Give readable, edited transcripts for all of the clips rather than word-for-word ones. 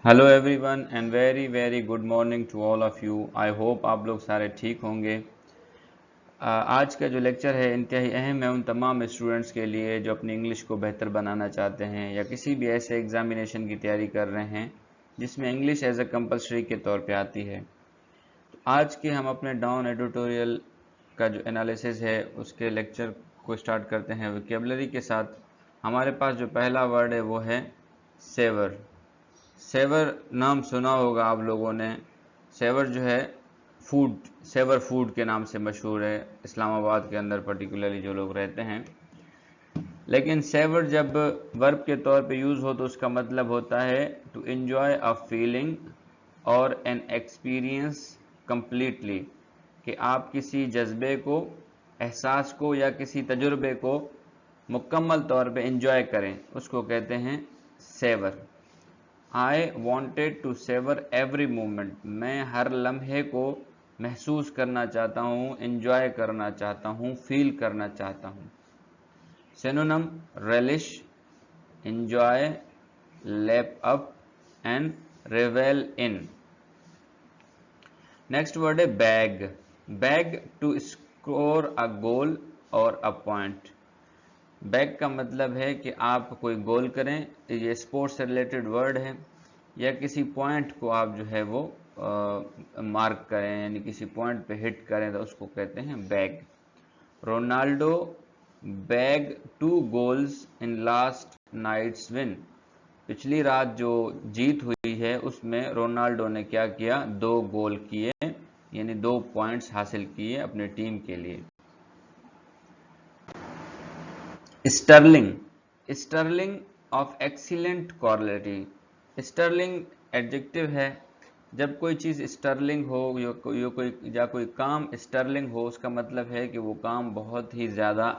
Hello everyone and very very good morning to all of you. I hope आप लोग सारे ठीक होंगे। आज का जो लेक्चर है इंतहाई अहम है उन तमाम स्टूडेंट्स के लिए जो अपनी इंग्लिश को बेहतर बनाना चाहते हैं या किसी भी ऐसे एग्जामिनेशन की तैयारी कर रहे हैं जिसमें इंग्लिश एज अ कंपलसरी के तौर पे आती है। तो आज के हम अपने डाउन एडिटोरियल का जो एनालिसिस है उसके लेक्चर को स्टार्ट करते हैं वोकैबुलरी के साथ। हमारे पास जो पहला वर्ड है वो है सेवर। सेवर नाम सुना होगा आप लोगों ने। सेवर जो है फूड, सेवर फूड के नाम से मशहूर है इस्लामाबाद के अंदर, पर्टिकुलरली जो लोग रहते हैं। लेकिन सेवर जब वर्ब के तौर पे यूज़ हो तो उसका मतलब होता है टू एंजॉय अ फीलिंग और एन एक्सपीरियंस कंप्लीटली, कि आप किसी जज्बे को, एहसास को या किसी तजुर्बे को मुकम्मल तौर पे एंजॉय करें, उसको कहते हैं savour. I wanted to savour every moment, मैं हर लम्हे को महसूस करना चाहता हूँ, इंजॉय करना चाहता हूँ, फील करना चाहता हूँ। Synonym relish, enjoy, lap up and revel in. Next word है bag. Bag to score a goal or a point. Bag का मतलब है कि आप कोई गोल करें, ये स्पोर्ट्स से रिलेटेड वर्ड है, या किसी पॉइंट को आप जो है वो मार्क करें, यानी किसी पॉइंट पे हिट करें, तो उसको कहते हैं bag. Ronaldo bag 2 goals in last night's win. पिछली रात जो जीत हुई है उसमें रोनाल्डो ने क्या किया, 2 गोल किए, यानी 2 पॉइंट्स हासिल किए अपनी टीम के लिए। Sterling, sterling of excellent quality. Sterling adjective है। जब कोई चीज़ स्टर्लिंग हो या कोई काम स्टर्लिंग हो, उसका मतलब है कि वो काम बहुत ही ज़्यादा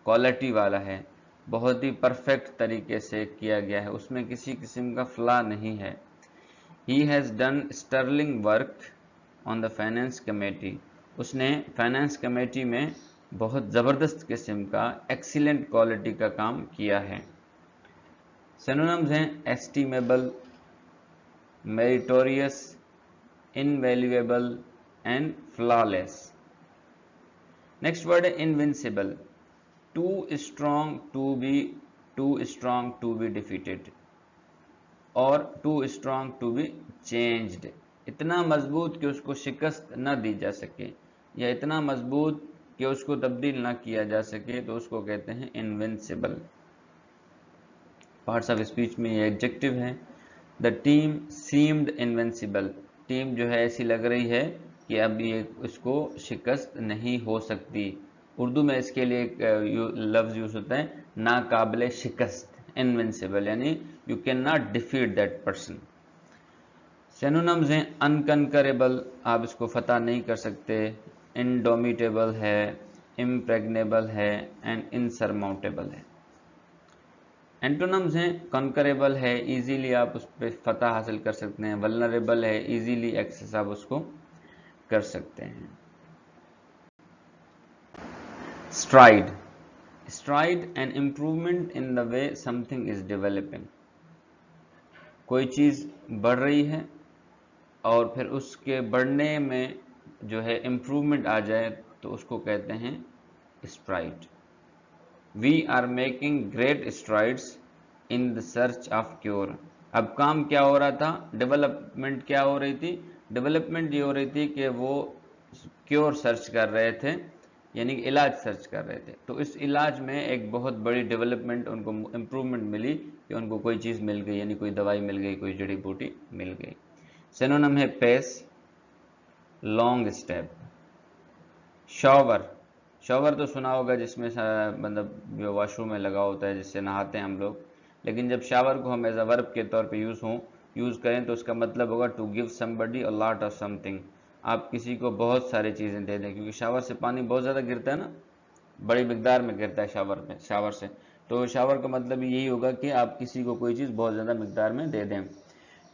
क्वालिटी वाला है, बहुत ही परफेक्ट तरीके से किया गया है, उसमें किसी किस्म का फ्ला नहीं है। He has done sterling work on the finance committee. उसने फाइनेंस कमेटी में बहुत ज़बरदस्त किस्म का एक्सीलेंट क्वालिटी का काम किया है। सिनोनिम्स हैं estimable, meritorious, invaluable and flawless. Next word है invincible. Too strong to be defeated or too strong to be changed. इतना मजबूत कि उसको शिकस्त न दी जा सके, या इतना मजबूत कि उसको तब्दील ना किया जा सके, तो उसको कहते हैं इनविंसिबल। पार्ट्स ऑफ स्पीच में ये एडजेक्टिव है। The team seemed invincible. Team जो है ऐसी लग रही है कि अब ये इसको शिकस्त नहीं हो सकती। उर्दू में इसके लिए एक लफ्ज़ यूज़ होता है नाकाबिले शिकस्त, इनविंसिबल, यानी you can not defeat that person. Synonyms हैं अनकनकरेबल, आप इसको फतह नहीं कर सकते, इनडोमिटेबल है, इम्प्रेग्नेबल है एंड इनसरमाउंटेबल है। एंटोनम्स हैं कॉन्करेबल है, इजीली आप उस पर फतह हासिल कर सकते हैं, वल्नरेबल है, इजीली एक्सेस आप उसको कर सकते हैं। STRIDE, STRIDE an improvement in the way something is developing. कोई चीज़ बढ़ रही है और फिर उसके बढ़ने में जो है इम्प्रूवमेंट आ जाए तो उसको कहते हैं stride. We are making great strides in the search of cure. अब काम क्या हो रहा था, डेवलपमेंट क्या हो रही थी, डेवलपमेंट ये हो रही थी कि वो क्योर सर्च कर रहे थे, यानी कि इलाज सर्च कर रहे थे। तो इस इलाज में एक बहुत बड़ी डेवलपमेंट, उनको इम्प्रूवमेंट मिली कि उनको कोई चीज़ मिल गई, यानी कोई दवाई मिल गई, कोई जड़ी बूटी मिल गई। सिनोनिम है pace, long step. Shower, shower तो सुना होगा, जिसमें मतलब जो वॉशरूम में लगा होता है जिससे नहाते हैं हम लोग। लेकिन जब शावर को हम एज अ वर्ब के तौर पे यूज़ करें तो उसका मतलब होगा to give somebody a lot of something. आप किसी को बहुत सारी चीज़ें दे दें, क्योंकि शावर से पानी बहुत ज़्यादा गिरता है ना, बड़ी मिकदार में गिरता है शावर से। तो शावर का मतलब यही होगा कि आप किसी को कोई चीज़ बहुत ज़्यादा मिकदार में दे दें।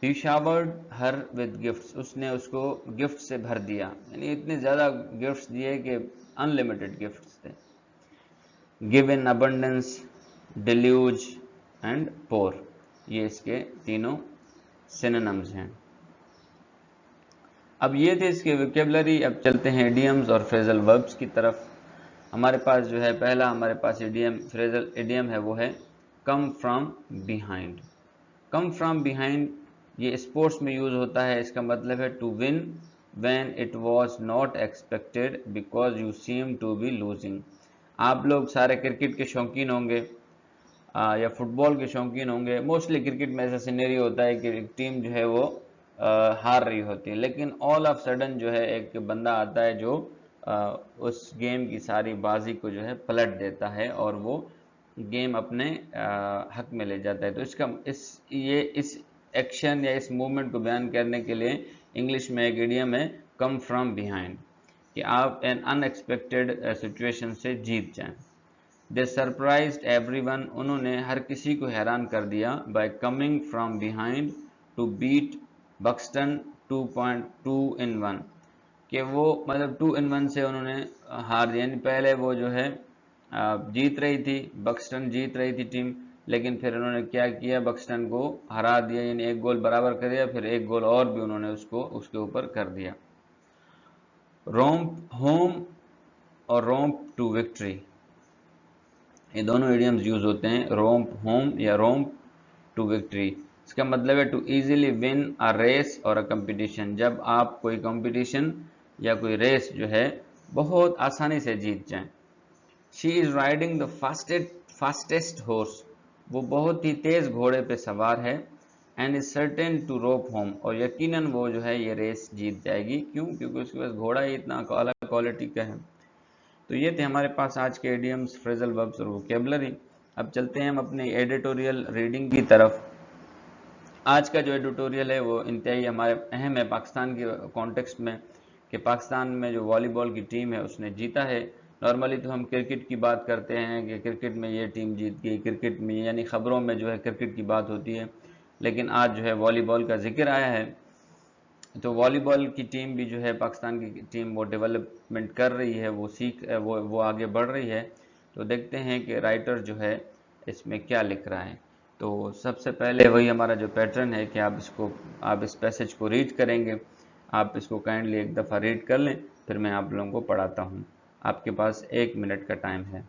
ही शावर्ड हर विद गिफ्ट्स, उसने उसको गिफ्ट से भर दिया, यानी इतने ज़्यादा गिफ्ट्स दिए कि अनलिमिटेड गिफ्ट्स थे। Give in abundance, deluge and pour, ये इसके तीनों सिनोनिम्स हैं। अब ये थे इसके वोकेबलरी। अब चलते हैं इडियम्स और फ्रेजल वर्ब्स की तरफ। हमारे पास जो है पहला हमारे पास इडियम फ्रेजल इडियम है वो है come from behind. Come from behind ये स्पोर्ट्स में यूज होता है। इसका मतलब है to win when it was not expected because you seem to be losing. आप लोग सारे क्रिकेट के शौकीन होंगे या फुटबॉल के शौकीन होंगे। मोस्टली क्रिकेट में ऐसा सिनेरियो होता है कि एक टीम जो है वो हार रही होती है, लेकिन ऑल ऑफ सडन जो है एक बंदा आता है जो उस गेम की सारी बाजी को जो है पलट देता है और वो गेम अपने हक में ले जाता है। तो इसका इस एक्शन या इस मूवमेंट को बयान करने के लिए इंग्लिश में एक इडियम है कम फ्रॉम बिहाइंड, कि आप एन अनएक्सपेक्टेड सिचुएशन से जीत जाएं। दे सरप्राइज्ड एवरीवन, उन्होंने हर किसी को हैरान कर दिया। By coming from behind to beat Buxton 2.2 in 1, कि वो मतलब 2 in 1 से उन्होंने हार दिया। यानी पहले वो जो है जीत रही थी, बक्सटन जीत रही थी टीम, लेकिन फिर उन्होंने क्या किया, बक्सटन को हरा दिया, यानी एक गोल बराबर कर दिया, फिर एक गोल और भी उन्होंने उसके ऊपर कर दिया। रोम्प होम और रोम्प टू विक्ट्री, ये दोनों इडियम्स यूज होते हैं, रोम्प होम या रोम्प टू विक्ट्री। इसका मतलब है to easily win a race और अ कंपटीशन, जब आप कोई कंपटीशन या कोई रेस जो है बहुत आसानी से जीत जाएं। She is riding the fastest horse, वो बहुत ही तेज घोड़े पे सवार है। And is certain to rope home, और यकीनन वो जो है ये रेस जीत जाएगी। क्यों? क्योंकि उसके पास घोड़ा ही इतना अलग क्वालिटी का है। तो ये थे हमारे पास आज के इडियम्स, फ्रेजल वर्ब्स और वोकेबलरी। अब चलते हैं हम अपने एडिटोरियल रीडिंग की तरफ। आज का जो एडिटोरियल है वो इंतहाई हमारे अहम है पाकिस्तान के कॉन्टेक्स्ट में, कि पाकिस्तान में जो वॉलीबॉल की टीम है उसने जीता है। नॉर्मली तो हम क्रिकेट की बात करते हैं कि क्रिकेट में ये टीम जीत गई, क्रिकेट में यानी खबरों में जो है क्रिकेट की बात होती है, लेकिन आज जो है वॉलीबॉल का जिक्र आया है। तो वॉलीबॉल की टीम भी जो है पाकिस्तान की टीम वो डेवलपमेंट कर रही है, वो आगे बढ़ रही है। तो देखते हैं कि राइटर जो है इसमें क्या लिख रहा है। तो सबसे पहले वही हमारा जो पैटर्न है कि आप इस पैसेज को रीड करेंगे। आप इसको काइंडली एक दफ़ा रीड कर लें, फिर मैं आप लोगों को पढ़ाता हूँ। आपके पास 1 मिनट का टाइम है।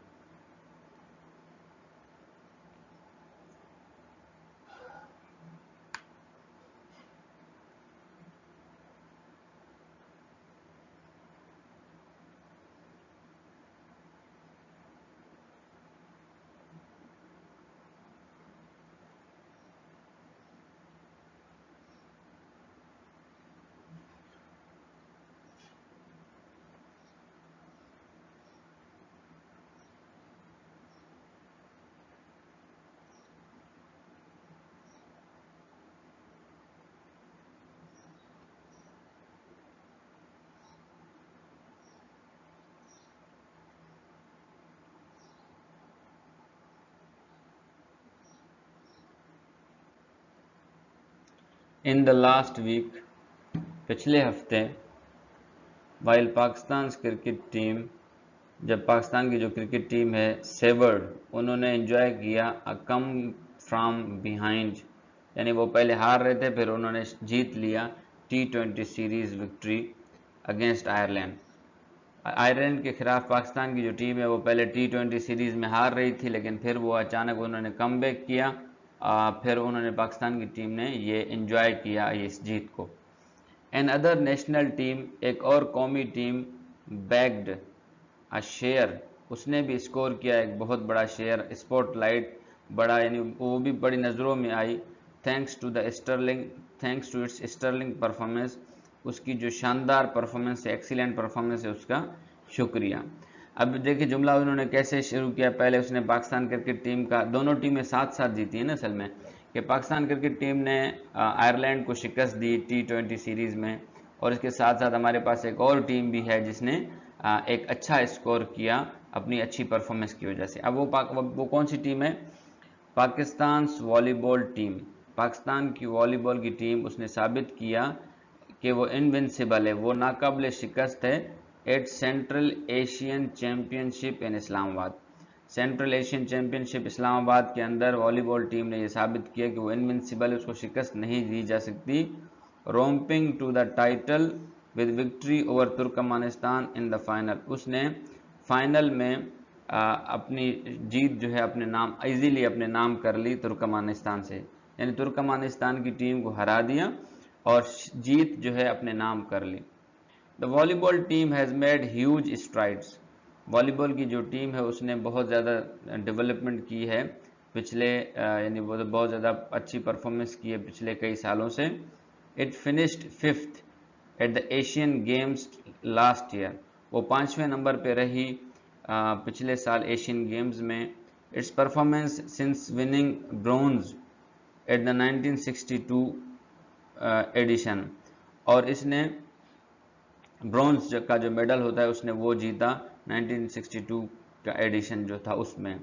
इन द लास्ट वीक, पिछले हफ्ते, वाइल पाकिस्तान क्रिकेट टीम, जब पाकिस्तान की जो क्रिकेट टीम है सेवर्ड, उन्होंने एंजॉय किया अ कम फ्रॉम बिहाइंड, यानी वो पहले हार रहे थे फिर उन्होंने जीत लिया T20 series victory against Ireland. Ireland के खिलाफ पाकिस्तान की जो टीम है वो पहले T20 सीरीज में हार रही थी, लेकिन फिर वो अचानक उन्होंने कम बैक किया। फिर उन्होंने पाकिस्तान की टीम ने ये एंजॉय किया इस जीत को। एन अदर नेशनल टीम, एक और कौमी टीम, बैग्ड अ शेयर, उसने भी स्कोर किया एक बहुत बड़ा शेयर, स्पॉटलाइट बड़ा, यानी वो भी बड़ी नज़रों में आई। Thanks to its sterling performance, उसकी जो शानदार परफॉर्मेंस है, एक्सीलेंट परफॉर्मेंस है, उसका शुक्रिया। अब देखिए जुमला उन्होंने कैसे शुरू किया। पहले उसने पाकिस्तान क्रिकेट टीम का, दोनों टीमें साथ साथ जीती हैं ना असल में, कि पाकिस्तान क्रिकेट टीम ने आयरलैंड को शिकस्त दी T20 सीरीज़ में, और इसके साथ साथ हमारे पास एक और टीम भी है जिसने एक अच्छा स्कोर किया अपनी अच्छी परफॉर्मेंस की वजह से। अब वो कौन सी टीम है? Pakistan volleyball team. पाकिस्तान की वॉलीबॉल की टीम, उसने साबित किया कि वो इनविंसिबल है, वो नाकाबिल शिकस्त है at Central Asian championship in Islamabad. Central Asian championship Islamabad के अंदर वॉलीबॉल टीम ने यह साबित किया कि वो इनविंसिबल है, उसको शिकस्त नहीं दी जा सकती। Romping to the title with victory over Turkmenistan in the final, उसने फाइनल में अपनी जीत जो है अपने नाम इजीली अपने नाम कर ली तुर्कमानिस्तान से, यानी तुर्कमानिस्तान की टीम को हरा दिया और जीत जो है अपने नाम कर ली। The volleyball team has made huge strides, volleyball की जो टीम है उसने बहुत ज़्यादा डेवलपमेंट की है पिछले यानी वो बहुत ज़्यादा अच्छी परफॉर्मेंस की है पिछले कई सालों से। It finished 5th at the Asian games last year, वो 5वें नंबर पे रही पिछले साल एशियन गेम्स में। Its performance since winning bronze at the 1962 edition, और इसने ब्रोंज का जो मेडल होता है उसने वो जीता 1962 का एडिशन जो था उसमें।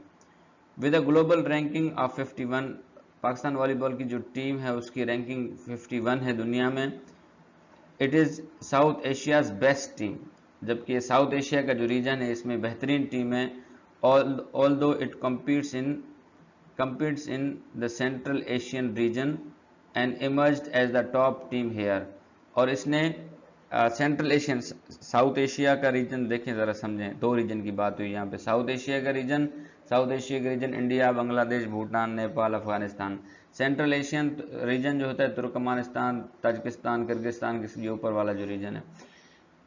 With a global ranking of 51, Pakistan volleyball की जो टीम है उसकी रैंकिंग 51 है दुनिया में। It is south Asia's best team, जबकि साउथ एशिया का जो रीजन है इसमें बेहतरीन टीम है। Although it competes in the Central Asian region and emerged as the top team here, और इसने सेंट्रल एशियन साउथ एशिया का रीजन देखें ज़रा समझें, दो रीजन की बात हुई यहाँ पे। साउथ एशिया का region India, Bangladesh, Bhutan, Nepal, Afghanistan. Central Asian region जो होता है तुर्कमानिस्तान, ताजिकिस्तान, किर्गिस्तान के ऊपर वाला जो रीजन है।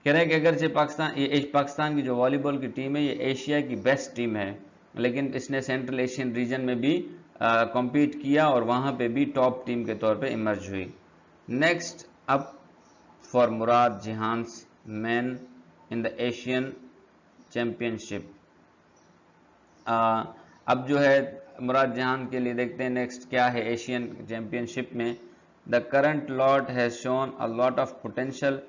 कह रहे हैं कि अगर से पाकिस्तान की जो वॉलीबॉल की टीम है ये एशिया की बेस्ट टीम है, लेकिन इसने सेंट्रल एशियन रीजन में भी कॉम्पीट किया और वहाँ पे भी टॉप टीम के तौर पे इमर्ज हुई। Next up for Murad Jehan's man in the Asian championship. अब जो है मुराद जहान के लिए देखते हैं नेक्स्ट क्या है एशियन चैम्पियनशिप में। The current lot has shown a lot of potential,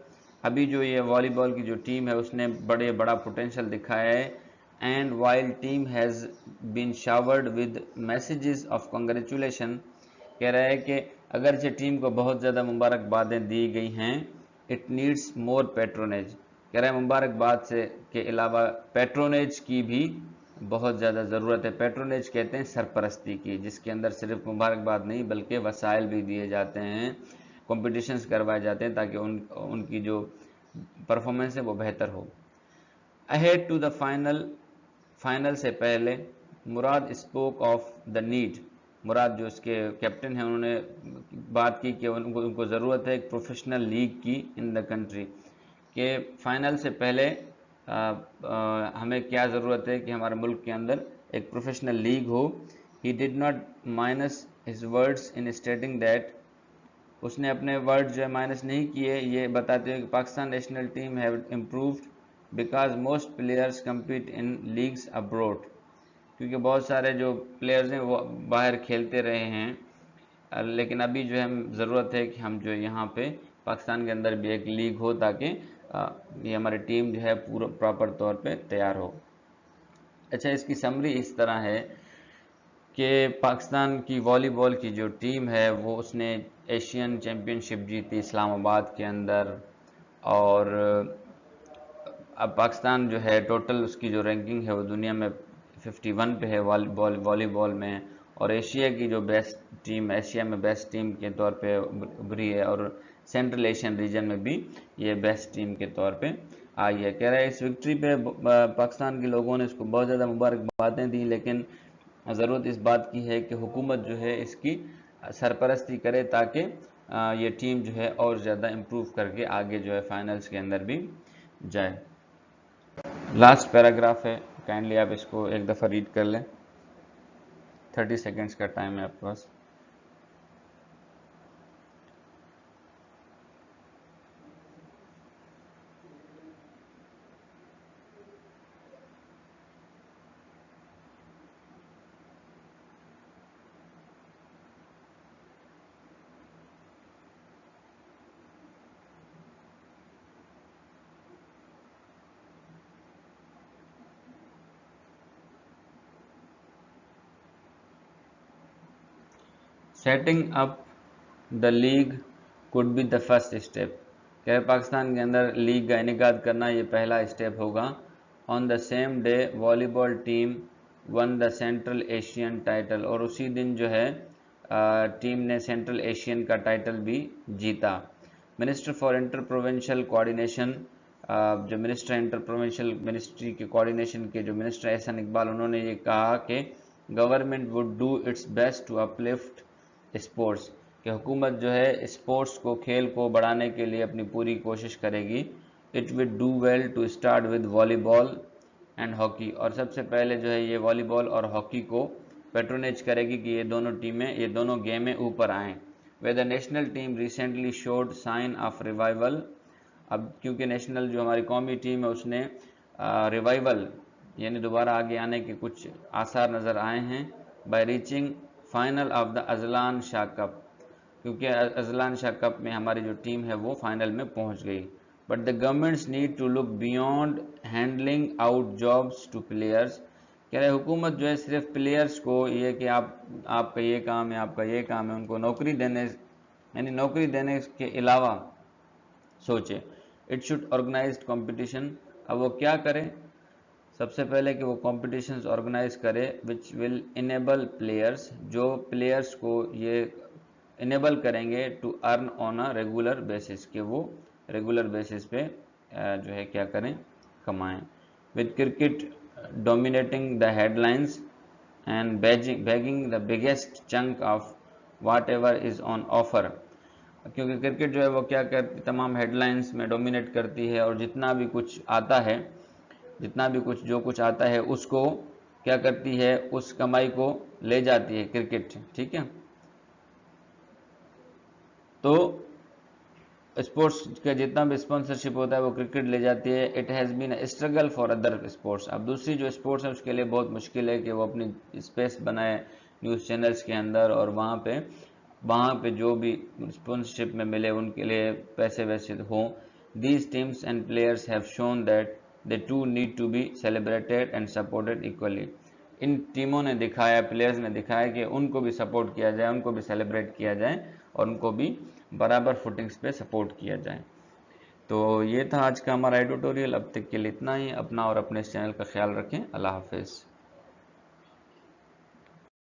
अभी जो ये वॉलीबॉल की जो टीम है उसने बड़ा पोटेंशियल दिखाया है। And while team has been showered with messages of congratulation, कह रहा है कि अगरचे टीम को बहुत ज़्यादा मुबारकबादें दी गई हैं, इट नीड्स मोर पेट्रोनेज, कह रहा है मुबारकबाद से के अलावा पेट्रोनेज की भी बहुत ज़्यादा ज़रूरत है। पेट्रोनेज कहते हैं सरपरस्ती की, जिसके अंदर सिर्फ मुबारकबाद नहीं बल्कि वसाइल भी दिए जाते हैं, कॉम्पिटिशन्स करवाए जाते हैं ताकि उनकी जो परफॉर्मेंस है वो बेहतर हो। अहेड टू द फाइनल से पहले मुराद स्पोक ऑफ द नीड, मुराद जो इसके कैप्टन हैं उन्होंने बात की कि उनको ज़रूरत है एक प्रोफेशनल लीग की इन द कंट्री, के फाइनल से पहले हमें क्या ज़रूरत है कि हमारे मुल्क के अंदर एक प्रोफेशनल लीग हो। He did not minus his words in stating that, उसने अपने वर्ड जो है माइनस नहीं किए ये बताते हुए कि Pakistan national team have improved because most players compete in leagues abroad, क्योंकि बहुत सारे जो प्लेयर्स हैं वो बाहर खेलते रहे हैं, लेकिन अभी जो है ज़रूरत है कि हम जो यहाँ पे पाकिस्तान के अंदर भी एक लीग हो ताकि ये हमारी टीम जो है पूरा प्रॉपर तौर पे तैयार हो। अच्छा, इसकी समरी इस तरह है कि पाकिस्तान की वॉलीबॉल की जो टीम है वो उसने एशियन चैम्पियनशिप जीती इस्लामाबाद के अंदर, और अब पाकिस्तान जो है टोटल उसकी जो रैंकिंग है वो दुनिया में 51 पे है वॉलीबॉल में, और एशिया की जो बेस्ट टीम, एशिया में बेस्ट टीम के तौर पे उभरी है, और सेंट्रल एशियन रीजन में भी ये बेस्ट टीम के तौर पे आई है। कह रहा है इस विक्ट्री पे पाकिस्तान के लोगों ने इसको बहुत ज़्यादा मुबारकबादें दी, लेकिन ज़रूरत इस बात की है कि हुकूमत जो है इसकी सरपरस्ती करे ताकि ये टीम जो है और ज़्यादा इम्प्रूव करके आगे जो है फाइनल्स के अंदर भी जाए। लास्ट पैराग्राफ है, काइंडली आप इसको एक दफ़ा रीड कर लें, 30 सेकेंड्स का टाइम है आपके पास। Setting up the league could be the first step, क्या पाकिस्तान के अंदर लीग का इनेकाद करना ये पहला स्टेप होगा। On the same day volleyball team one the central Asian title, और उसी दिन जो है टीम ने सेंट्रल एशियन का टाइटल भी जीता। Minister for inter provincial coordination, जो मिनिस्टर इंटर प्रोविंशियल मिनिस्ट्री के कोऑर्डिनेशन के जो मिनिस्टर एहसन इकबाल, उन्होंने ये कहा कि government would do its best to uplift sports, कि हुकूमत जो है स्पोर्ट्स को, खेल को बढ़ाने के लिए अपनी पूरी कोशिश करेगी। It would do well to start with volleyball and hockey, और सबसे पहले जो है ये वॉलीबॉल और हॉकी को पेट्रोनेज करेगी कि ये दोनों टीमें, ये दोनों गेमें ऊपर आएँ। Way the national team recently showed sign of revival, अब क्योंकि नेशनल जो हमारी कौमी टीम है उसने रिवाइवल यानी दोबारा आगे आने के कुछ आसार नज़र आए हैं। By reaching final of the Azlan Shah Cup, क्योंकि अजलान शाह कप में हमारी जो टीम है वो फाइनल में पहुंच गई। But the governments need to look beyond handling out jobs to players, कह रहे हुकूमत जो है सिर्फ प्लेयर्स को ये कि आपका ये काम है, आपका ये काम है, उनको नौकरी देने यानी नौकरी देने के अलावा सोचे। इट शुड ऑर्गेनाइज्ड कंपटीशन, अब वो क्या करे, सबसे पहले कि वो कॉम्पिटिशन्स ऑर्गेनाइज करे विच विल इनेबल प्लेयर्स, जो प्लेयर्स को ये इनेबल करेंगे to earn on a regular basis, कि वो रेगुलर बेसिस पे जो है क्या करें, कमाएं। With cricket dominating the headlines and bagging the biggest chunk of what ever is on offer, क्योंकि क्रिकेट जो है वो क्या करती, तमाम हेडलाइंस में डोमिनेट करती है, और जितना भी कुछ आता है, जितना भी कुछ जो कुछ आता है उसको क्या करती है, उस कमाई को ले जाती है क्रिकेट, ठीक है। तो स्पोर्ट्स का जितना भी स्पॉन्सरशिप होता है वो क्रिकेट ले जाती है। It has been a struggle for other sports, अब दूसरी जो स्पोर्ट्स है उसके लिए बहुत मुश्किल है कि वो अपनी स्पेस बनाए न्यूज़ चैनल्स के अंदर, और वहाँ पे जो भी स्पॉन्सरशिप में मिले उनके लिए पैसे वैसे हों। These teams and players have shown that they too need to be celebrated and supported equally, इन टीमों ने दिखाया, प्लेयर्स ने दिखाया कि उनको भी सपोर्ट किया जाए, उनको भी सेलिब्रेट किया जाए, और उनको भी बराबर फुटिंग्स पे सपोर्ट किया जाए। तो ये था आज का हमारा एडिटोरियल, अब तक के लिए इतना ही। अपना और अपने इस चैनल का ख्याल रखें। अल्लाह हाफिज़।